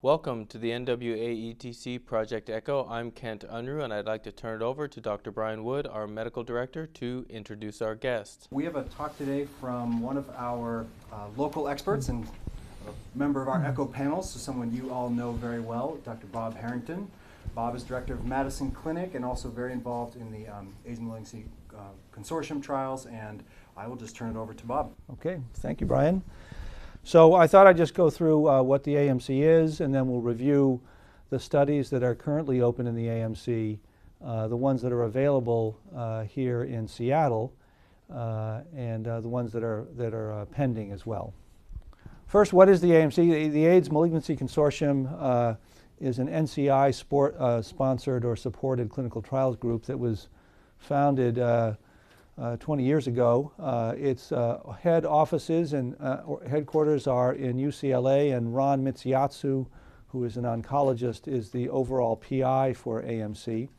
Welcome to the NWA-ETC Project ECHO. I'm Kent Unruh, and I'd like to turn it over to Dr. Brian Wood, our medical director, to introduce our guest. We have a talk today from one of our local experts and a member of our ECHO panel, so someone you all know very well, Dr. Bob Harrington. Bob is director of Madison Clinic and also very involved in the AIDS Malignancy Consortium trials, and I will just turn it over to Bob. Okay, thank you, Brian. So I thought I'd just go through what the AMC is, and then we'll review the studies that are currently open in the AMC, the ones that are available here in Seattle, and the ones that are pending as well. First, what is the AMC? The AIDS Malignancy Consortium is an NCI sponsored or supported clinical trials group that was founded 20 years ago. Its head offices and headquarters are in UCLA, and Ron Mitziatsu, who is an oncologist, is the overall PI for AMC.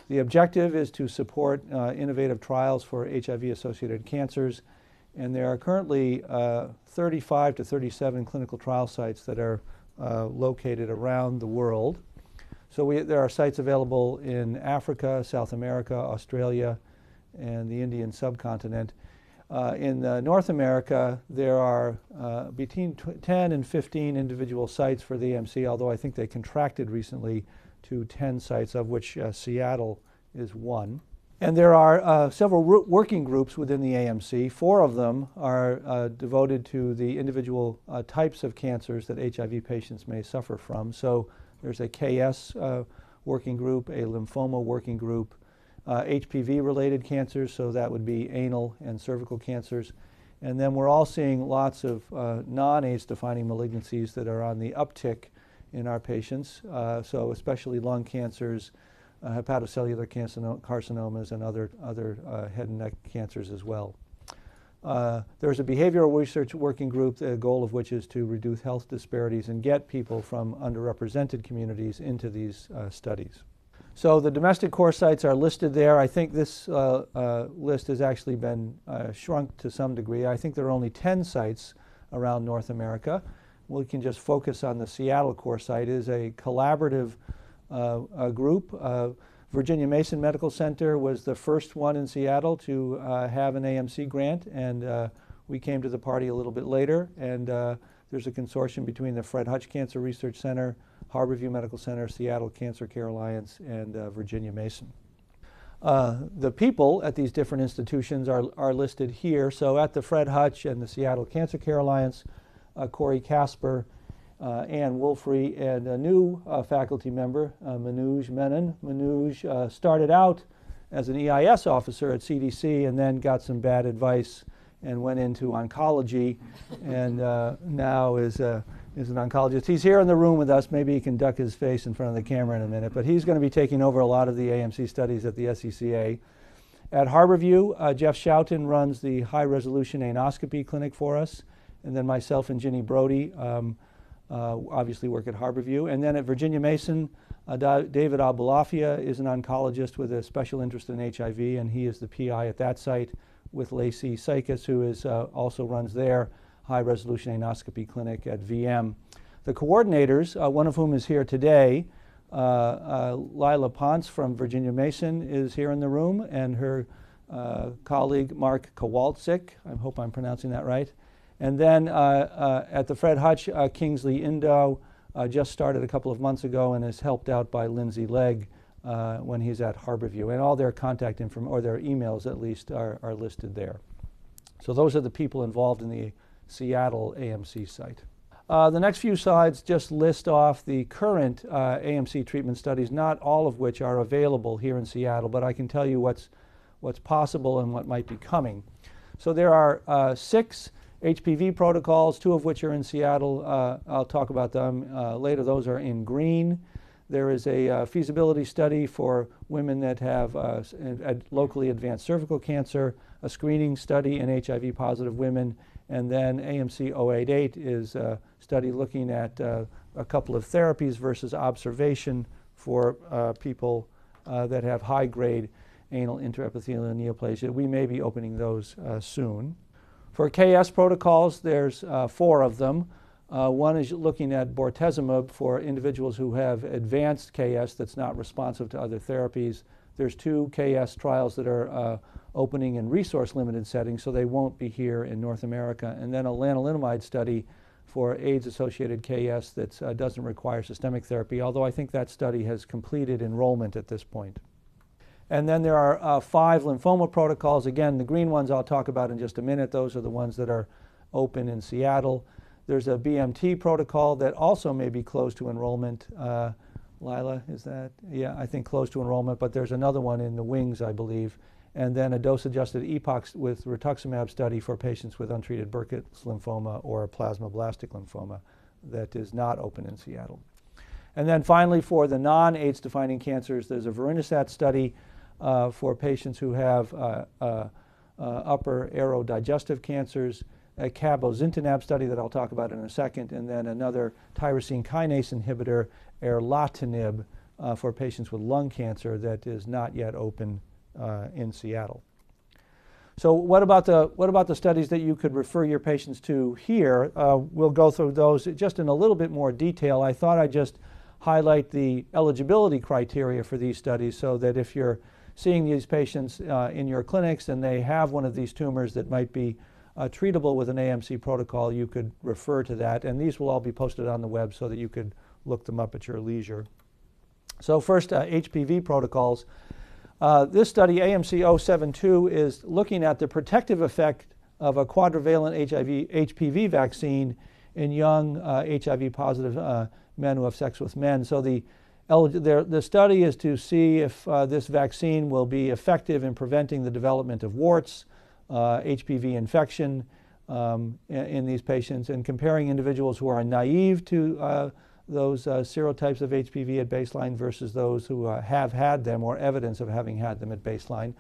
The objective is to support innovative trials for HIV-associated cancers, and there are currently 35 to 37 clinical trial sites that are located around the world. So there are sites available in Africa, South America, Australia, and the Indian subcontinent. In North America, there are between 10 and 15 individual sites for the AMC, although I think they contracted recently to 10 sites, of which Seattle is one. And there are several working groups within the AMC. 4 of them are devoted to the individual types of cancers that HIV patients may suffer from. So there's a KS working group, a lymphoma working group, HPV-related cancers, so that would be anal and cervical cancers. And then we're all seeing lots of non-AIDS defining malignancies that are on the uptick in our patients, so especially lung cancers, hepatocellular carcinomas, and other head and neck cancers as well. There's a behavioral research working group, the goal of which is to reduce health disparities and get people from underrepresented communities into these studies. So the domestic core sites are listed there. I think this list has actually been shrunk to some degree. I think there are only 10 sites around North America. We can just focus on the Seattle core site. It is a collaborative group. Virginia Mason Medical Center was the first one in Seattle to have an AMC grant, and we came to the party a little bit later. And there's a consortium between the Fred Hutch Cancer Research Center, Harborview Medical Center, Seattle Cancer Care Alliance, and Virginia Mason. The people at these different institutions are listed here. So at the Fred Hutch and the Seattle Cancer Care Alliance, Corey Casper, Ann Wolfrey, and a new faculty member, Manoj Menon. Manoj started out as an EIS officer at CDC and then got some bad advice and went into oncology, and now is an oncologist. He's here in the room with us. Maybe he can duck his face in front of the camera in a minute, but he's going to be taking over a lot of the AMC studies at the SCCA. At Harborview, Jeff Schouten runs the high-resolution anoscopy clinic for us, and then myself and Ginny Brody obviously work at Harborview. And then at Virginia Mason, David Abulafia is an oncologist with a special interest in HIV, and he is the PI at that site, with Lacey Sykes, who is also runs their high-resolution anoscopy clinic at VM. The coordinators, one of whom is here today, Lila Ponce from Virginia Mason is here in the room, and her colleague Mark Kowalczyk, I hope I'm pronouncing that right. And then at the Fred Hutch, Kingsley Indo just started a couple of months ago and is helped out by Lindsay Legg when he's at Harborview. And all their contact information, or their emails at least, are listed there. So those are the people involved in the Seattle AMC site. The next few slides just list off the current AMC treatment studies, not all of which are available here in Seattle, but I can tell you what's possible and what might be coming. So there are 6 HPV protocols, 2 of which are in Seattle. I'll talk about them later. Those are in green. There is a feasibility study for women that have locally advanced cervical cancer, a screening study in HIV-positive women, and then AMC 088 is a study looking at a couple of therapies versus observation for people that have high-grade anal intraepithelial neoplasia. We may be opening those soon. For KS protocols, there's 4 of them. One is looking at bortezomib for individuals who have advanced KS that's not responsive to other therapies. There's 2 KS trials that are opening in resource-limited settings, so they won't be here in North America. And then a lenalidomide study for AIDS-associated KS that doesn't require systemic therapy, although I think that study has completed enrollment at this point. And then there are 5 lymphoma protocols. Again, the green ones I'll talk about in just a minute. Those are the ones that are open in Seattle. There's a BMT protocol that also may be close to enrollment. Lila, is that? Yeah, I think close to enrollment, but there's another one in the wings, I believe. And then a dose-adjusted EPOX with rituximab study for patients with untreated Burkitt's lymphoma or plasmablastic lymphoma that is not open in Seattle. And then finally, for the non-AIDS defining cancers, there's a vorinostat study for patients who have upper aerodigestive cancers, a cabozantinib study that I'll talk about in a second, and then another tyrosine kinase inhibitor, erlotinib, for patients with lung cancer that is not yet open in Seattle. So what about the studies that you could refer your patients to here? We'll go through those just in a little bit more detail. I thought I'd just highlight the eligibility criteria for these studies so that if you're seeing these patients in your clinics and they have one of these tumors that might be treatable with an AMC protocol, you could refer to that. And these will all be posted on the web so that you could look them up at your leisure. So first, HPV protocols. This study, AMC 072, is looking at the protective effect of a quadrivalent HPV vaccine in young HIV-positive men who have sex with men. So the study is to see if this vaccine will be effective in preventing the development of warts, HPV infection in these patients, and comparing individuals who are naive to those serotypes of HPV at baseline versus those who have had them or evidence of having had them at baseline.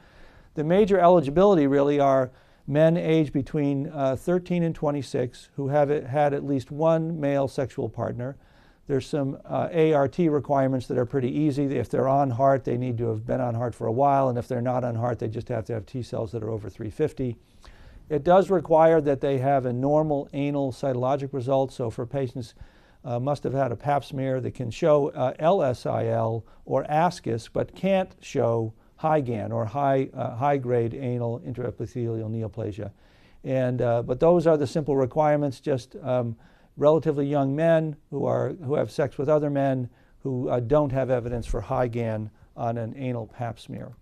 The major eligibility really are men aged between 13 and 26 who have had at least one male sexual partner. There's some ART requirements that are pretty easy. If they're on HAART, they need to have been on HAART for a while, and if they're not on HAART, they just have to have T cells that are over 350. It does require that they have a normal anal cytologic result, so for patients must have had a pap smear that can show LSIL or ASCUS, but can't show high-GAN or high-grade anal intraepithelial neoplasia. And, but those are the simple requirements, just relatively young men who have sex with other men who don't have evidence for high-GAN on an anal pap smear.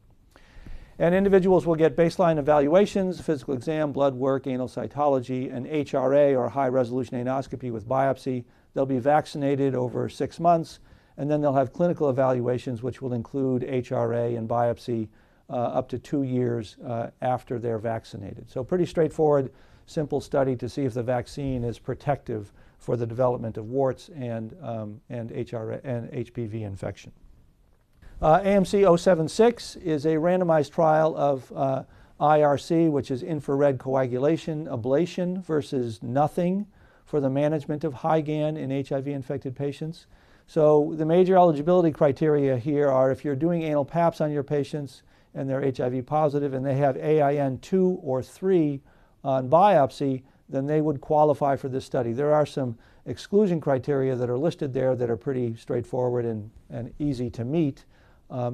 And individuals will get baseline evaluations, physical exam, blood work, anal cytology, an HRA or high-resolution anoscopy with biopsy. They'll be vaccinated over 6 months, and then they'll have clinical evaluations which will include HRA and biopsy up to 2 years after they're vaccinated. So pretty straightforward, simple study to see if the vaccine is protective for the development of warts and HRA and HPV infection. AMC 076 is a randomized trial of IRC, which is infrared coagulation ablation, versus nothing for the management of high-GAN in HIV-infected patients. So the major eligibility criteria here are if you're doing anal paps on your patients and they're HIV positive and they have AIN 2 or 3 on biopsy, then they would qualify for this study. There are some exclusion criteria that are listed there that are pretty straightforward and easy to meet.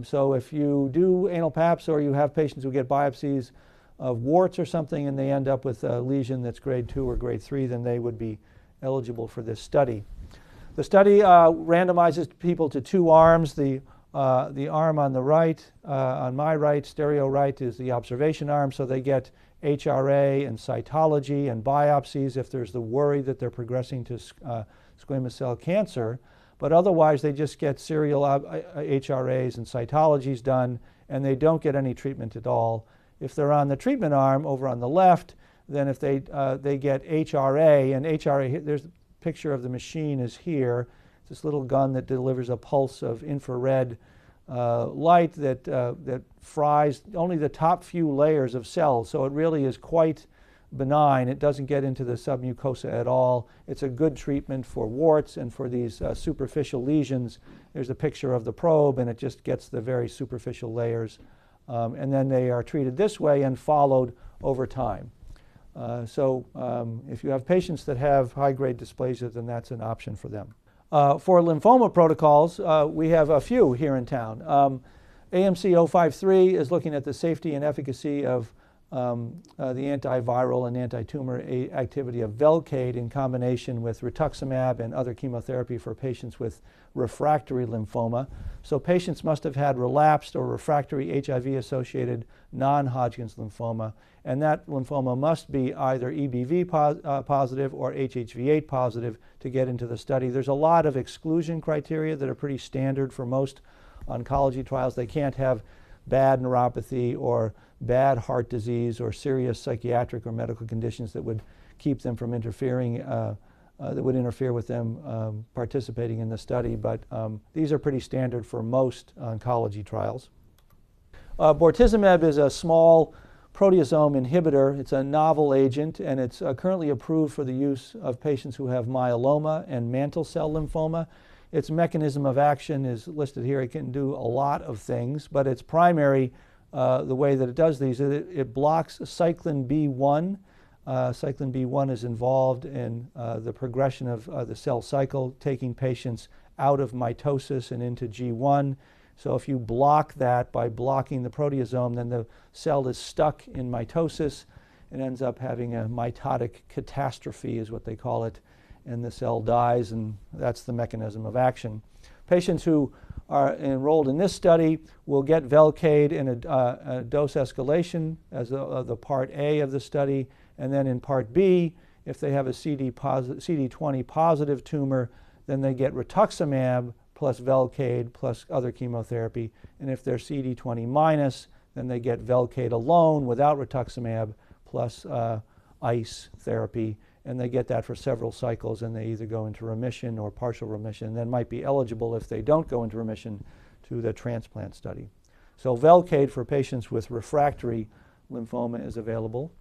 So if you do anal paps or you have patients who get biopsies of warts or something and they end up with a lesion that's grade 2 or grade 3, then they would be eligible for this study. The study randomizes people to 2 arms. The arm on the right, on my right, stereo right, is the observation arm, so they get HRA and cytology and biopsies if there's the worry that they're progressing to squamous cell cancer. But otherwise, they just get serial HRAs and cytologies done, and they don't get any treatment at all. If they're on the treatment arm over on the left, then if they get HRA, and HRA, there's a picture of the machine is here. It's this little gun that delivers a pulse of infrared light that fries only the top few layers of cells. So it really is quite benign. It doesn't get into the submucosa at all. It's a good treatment for warts and for these superficial lesions. There's a picture of the probe, and it just gets the very superficial layers. And then they are treated this way and followed over time. If you have patients that have high-grade dysplasia, then that's an option for them. For lymphoma protocols, we have a few here in town. AMC 053 is looking at the safety and efficacy of the antiviral and anti-tumor activity of Velcade in combination with rituximab and other chemotherapy for patients with refractory lymphoma. So patients must have had relapsed or refractory HIV-associated non-Hodgkin's lymphoma, and that lymphoma must be either EBV positive or HHV8 positive to get into the study. There's a lot of exclusion criteria that are pretty standard for most oncology trials. They can't have bad neuropathy or bad heart disease or serious psychiatric or medical conditions that would keep them from interfering, that would interfere with them participating in the study. But these are pretty standard for most oncology trials. Bortezomib is a small proteasome inhibitor. It's a novel agent, and it's currently approved for the use of patients who have myeloma and mantle cell lymphoma. Its mechanism of action is listed here. It can do a lot of things, but its primary, the way that it does these, it blocks cyclin B1. Cyclin B1 is involved in the progression of the cell cycle, taking patients out of mitosis and into G1. So if you block that by blocking the proteasome, then the cell is stuck in mitosis and ends up having a mitotic catastrophe, is what they call it, and the cell dies, and that's the mechanism of action. Patients who are enrolled in this study will get Velcade in a dose escalation as the part A of the study, and then in part B, if they have a CD20 positive tumor, then they get rituximab plus Velcade plus other chemotherapy, and if they're CD20 minus, then they get Velcade alone without rituximab plus ICE therapy, and they get that for several cycles, and they either go into remission or partial remission, and then might be eligible, if they don't go into remission, to the transplant study. So Velcade for patients with refractory lymphoma is available.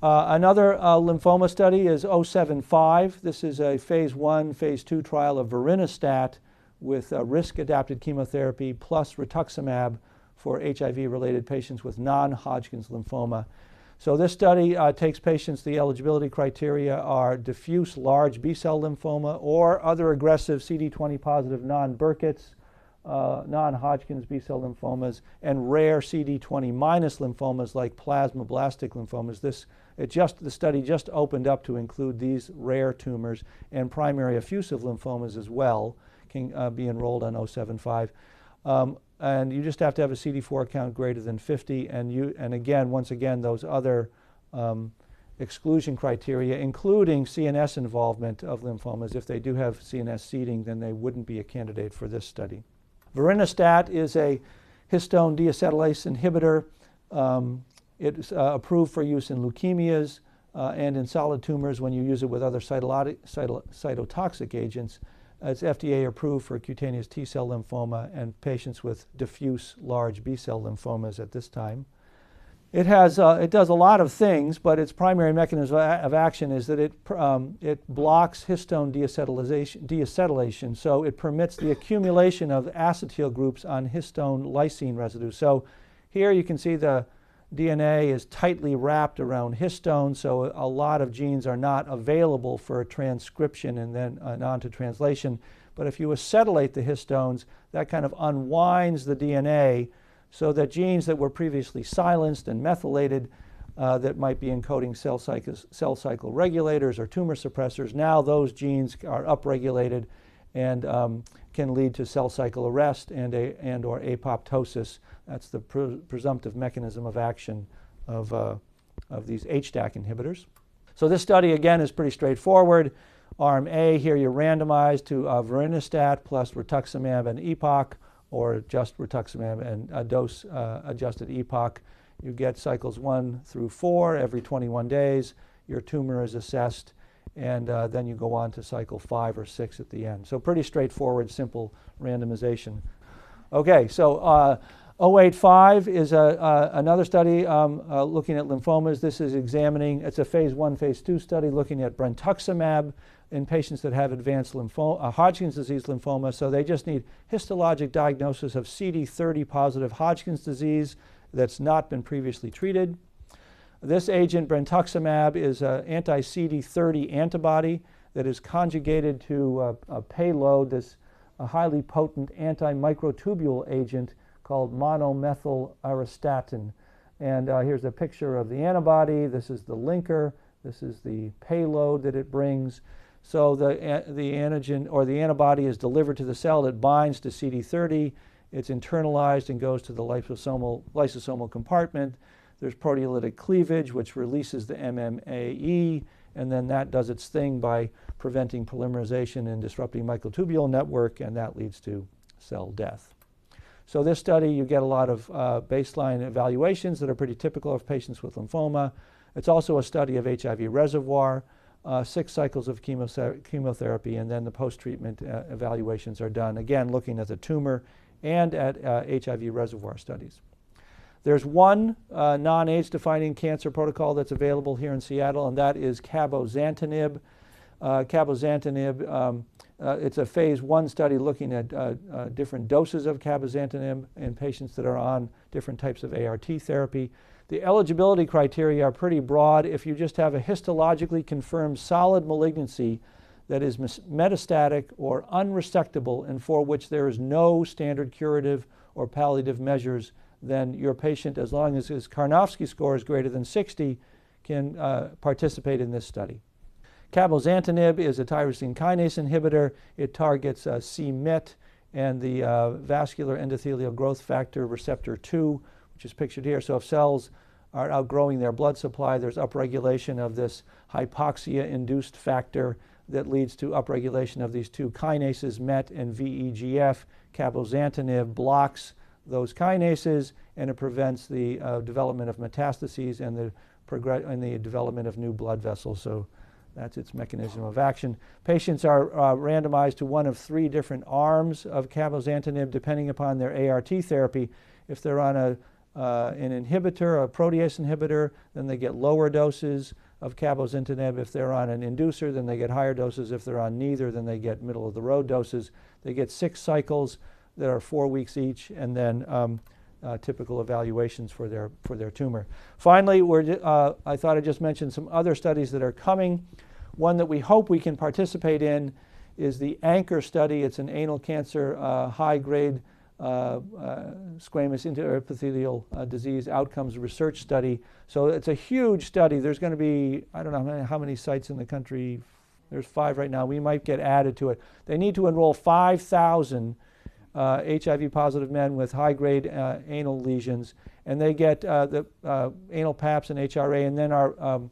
Another lymphoma study is 075. This is a phase 1, phase 2 trial of vorinostat with risk-adapted chemotherapy plus rituximab for HIV-related patients with non-Hodgkin's lymphoma. So this study takes patients, the eligibility criteria are diffuse large B-cell lymphoma or other aggressive CD20 positive non-Burkitt's, non-Hodgkin's B-cell lymphomas, and rare CD20 minus lymphomas like plasmablastic lymphomas. The study just opened up to include these rare tumors, and primary effusive lymphomas as well can be enrolled on 075. And you just have to have a CD4 count greater than 50, and again, once again, those other exclusion criteria, including CNS involvement of lymphomas. If they do have CNS seeding, then they wouldn't be a candidate for this study. Vorinostat is a histone deacetylase inhibitor. It's approved for use in leukemias and in solid tumors when you use it with other cytotoxic agents. It's FDA approved for cutaneous T-cell lymphoma and patients with diffuse large B-cell lymphomas at this time. It does a lot of things, but its primary mechanism of action is that it blocks histone deacetylation, so it permits the accumulation of acetyl groups on histone lysine residues. So here you can see the DNA is tightly wrapped around histone, so a lot of genes are not available for transcription and then on to translation. But if you acetylate the histones, that kind of unwinds the DNA so that genes that were previously silenced and methylated that might be encoding cell cycle regulators or tumor suppressors, now those genes are upregulated and can lead to cell cycle arrest and or apoptosis. That's the presumptive mechanism of action of these HDAC inhibitors. So this study, again, is pretty straightforward. Arm A, here you're randomized to vorinostat plus rituximab and EPOCH, or just rituximab and a dose-adjusted EPOCH. You get cycles 1 through 4 every 21 days. Your tumor is assessed, and then you go on to cycle 5 or 6 at the end. So pretty straightforward, simple randomization. Okay, so 085 is another study looking at lymphomas. This is it's a phase 1, phase 2 study looking at brentuximab in patients that have advanced Hodgkin's disease lymphoma. So they just need histologic diagnosis of CD30 positive Hodgkin's disease that's not been previously treated. This agent, brentuximab, is an anti-CD30 antibody that is conjugated to a payload, this highly potent antimicrotubule agent called monomethyl auristatin. And here's a picture of the antibody. This is the linker. This is the payload that it brings. So the antigen or the antibody is delivered to the cell. It binds to CD30. It's internalized and goes to the lysosomal compartment. There's proteolytic cleavage, which releases the MMAE, and then that does its thing by preventing polymerization and disrupting microtubule network, and that leads to cell death. So this study, you get a lot of baseline evaluations that are pretty typical of patients with lymphoma. It's also a study of HIV reservoir, 6 cycles of chemotherapy, and then the post-treatment evaluations are done, again looking at the tumor and at HIV reservoir studies. There's one non-AIDS defining cancer protocol that's available here in Seattle, and that is cabozantinib. Cabozantinib, it's a phase 1 study looking at different doses of cabozantinib in patients that are on different types of ART therapy. The eligibility criteria are pretty broad. If you just have a histologically confirmed solid malignancy that is metastatic or unresectable and for which there is no standard curative or palliative measures, then your patient, as long as his Karnofsky score is greater than 60, can participate in this study. Cabozantinib is a tyrosine kinase inhibitor. It targets c-Myt and the vascular endothelial growth factor receptor 2, which is pictured here. So if cells are outgrowing their blood supply, there's upregulation of this hypoxia-induced factor that leads to upregulation of these two kinases, MET and VEGF. Cabozantinib blocks those kinases, and it prevents the development of metastases and the development of new blood vessels. So that's its mechanism of action. Patients are randomized to one of 3 different arms of cabozantinib depending upon their ART therapy. If they're on an inhibitor, a protease inhibitor, then they get lower doses of cabozantinib. If they're on an inducer, then they get higher doses. If they're on neither, then they get middle-of-the-road doses. They get 6 cycles that are 4 weeks each, and then typical evaluations for their tumor. Finally, I thought I'd just mention some other studies that are coming. One that we hope we can participate in is the ANCHOR study. It's an anal cancer high-grade squamous interepithelial disease outcomes research study. So it's a huge study. There's going to be, I don't know how many sites in the country. There's 5 right now. We might get added to it. They need to enroll 5,000 HIV-positive men with high-grade anal lesions, and they get the anal PAPs and HRA, and then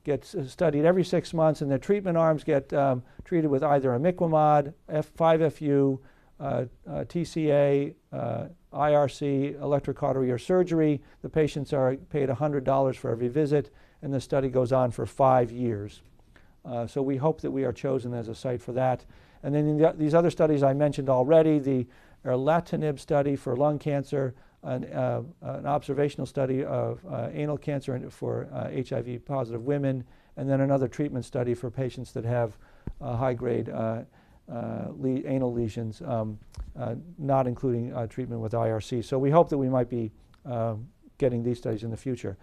get studied every 6 months, and the treatment arms get treated with either imiquimod, 5-FU, TCA, IRC, electrocautery, or surgery. The patients are paid $100 for every visit, and the study goes on for 5 years. So we hope that we are chosen as a site for that. And then these other studies I mentioned already, the erlotinib study for lung cancer, an observational study of anal cancer for HIV-positive women, and then another treatment study for patients that have high-grade anal lesions, not including treatment with IRC. So we hope that we might be getting these studies in the future.